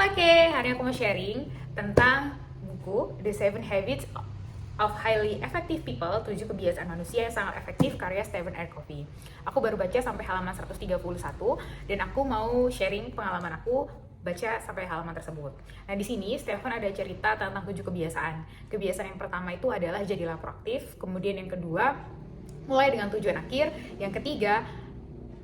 Oke, hari ini aku mau sharing tentang buku The 7 Habits of Highly Effective People, 7 kebiasaan manusia yang sangat efektif, karya Stephen R. Covey. Aku baru baca sampai halaman 131 dan aku mau sharing pengalaman aku baca sampai halaman tersebut. Nah, di sini Stephen ada cerita tentang 7 kebiasaan. Kebiasaan yang pertama itu adalah jadilah proaktif, kemudian yang kedua mulai dengan tujuan akhir, yang ketiga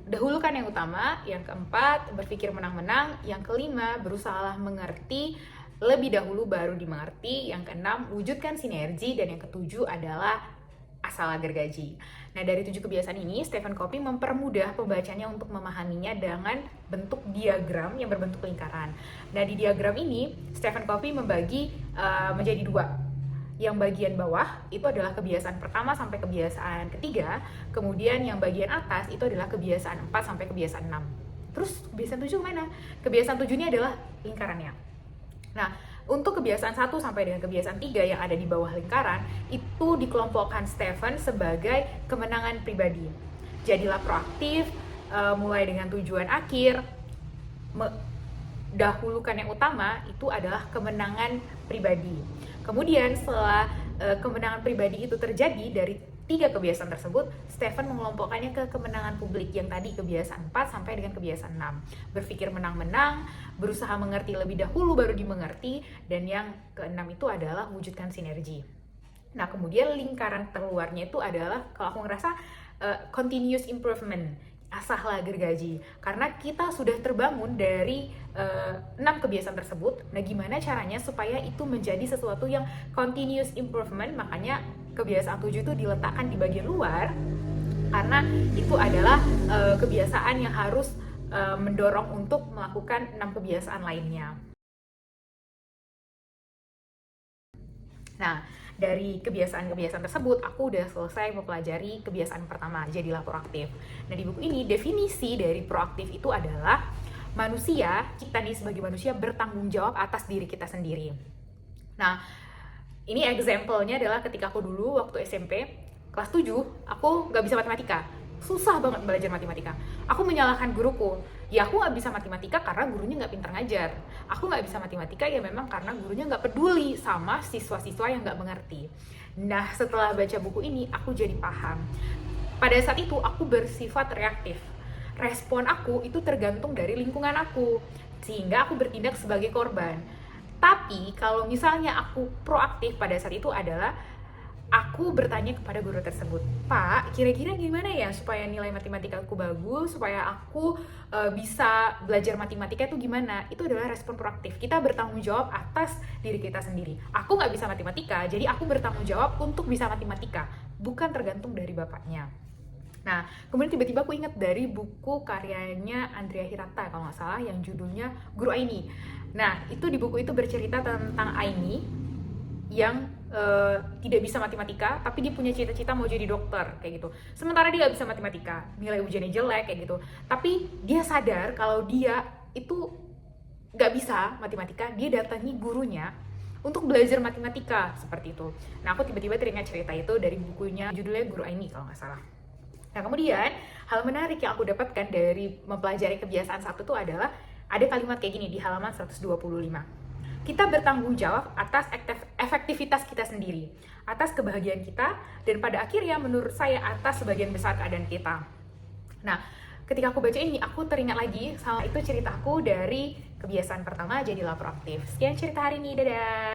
dahulukan yang utama, yang keempat berpikir menang-menang, yang kelima berusahalah mengerti lebih dahulu baru dimengerti, yang keenam wujudkan sinergi, dan yang ketujuh adalah asal gergaji. Nah, dari 7 kebiasaan ini Stephen Covey mempermudah pembacanya untuk memahaminya dengan bentuk diagram yang berbentuk lingkaran. Nah, di diagram ini Stephen Covey membagi menjadi dua. Yang bagian bawah itu adalah kebiasaan pertama sampai kebiasaan ketiga, kemudian yang bagian atas itu adalah kebiasaan 4 sampai kebiasaan 6. Terus kebiasaan 7 mana? Kebiasaan 7 ini adalah lingkarannya. Nah, untuk kebiasaan 1 sampai dengan kebiasaan 3 yang ada di bawah lingkaran itu dikelompokkan Stephen sebagai kemenangan pribadi. Jadilah proaktif, mulai dengan tujuan akhir, dahulukan yang utama itu adalah kemenangan pribadi. Kemudian setelah kemenangan pribadi itu terjadi dari 3 kebiasaan tersebut, Stephen mengelompokkannya ke kemenangan publik yang tadi kebiasaan 4 sampai dengan kebiasaan 6. Berpikir menang-menang, berusaha mengerti lebih dahulu baru dimengerti, dan yang keenam itu adalah wujudkan sinergi. Nah, kemudian lingkaran terluarnya itu adalah kalau aku ngerasa continuous improvement, asahlah gergaji, karena kita sudah terbangun dari 6 kebiasaan tersebut. Nah, gimana caranya supaya itu menjadi sesuatu yang continuous improvement? Makanya kebiasaan 7 itu diletakkan di bagian luar, karena itu adalah kebiasaan yang harus mendorong untuk melakukan 6 kebiasaan lainnya. Nah, dari kebiasaan-kebiasaan tersebut, aku udah selesai mempelajari kebiasaan pertama, jadilah proaktif. Nah, di buku ini, definisi dari proaktif itu adalah manusia, kita nih sebagai manusia bertanggung jawab atas diri kita sendiri. Nah, ini example-nya adalah ketika aku dulu waktu SMP, kelas 7, aku nggak bisa matematika. Susah banget belajar matematika. Aku menyalahkan guruku. Ya, aku nggak bisa matematika karena gurunya nggak pintar ngajar. Aku nggak bisa matematika ya memang karena gurunya nggak peduli sama siswa-siswa yang nggak mengerti. Nah, setelah baca buku ini, aku jadi paham. Pada saat itu, aku bersifat reaktif. Respon aku itu tergantung dari lingkungan aku, sehingga aku bertindak sebagai korban. Tapi, kalau misalnya aku proaktif pada saat itu adalah aku bertanya kepada guru tersebut, Pak, kira-kira gimana ya supaya nilai matematika aku bagus, supaya aku bisa belajar matematika itu gimana? Itu adalah respon proaktif. Kita bertanggung jawab atas diri kita sendiri. Aku nggak bisa matematika, jadi aku bertanggung jawab untuk bisa matematika, bukan tergantung dari bapaknya. Nah, kemudian tiba-tiba aku ingat dari buku karyanya Andrea Hirata, kalau nggak salah, yang judulnya Guru Aini. Nah, itu di buku itu bercerita tentang Aini yang tidak bisa matematika, tapi dia punya cita-cita mau jadi dokter, kayak gitu. Sementara dia nggak bisa matematika, nilai ujiannya jelek, kayak gitu. Tapi dia sadar kalau dia itu nggak bisa matematika, dia datangi gurunya untuk belajar matematika, seperti itu. Nah, aku tiba-tiba teringat cerita itu dari bukunya, judulnya Guru Aini kalau nggak salah. Nah, kemudian hal menarik yang aku dapatkan dari mempelajari kebiasaan satu itu adalah ada kalimat kayak gini di halaman 125. Kita bertanggung jawab atas efektivitas kita sendiri, atas kebahagiaan kita, dan pada akhirnya menurut saya atas sebagian besar keadaan kita. Nah, ketika aku baca ini, aku teringat lagi sama itu ceritaku dari kebiasaan pertama, jadilah proaktif. Sekian cerita hari ini, dadah!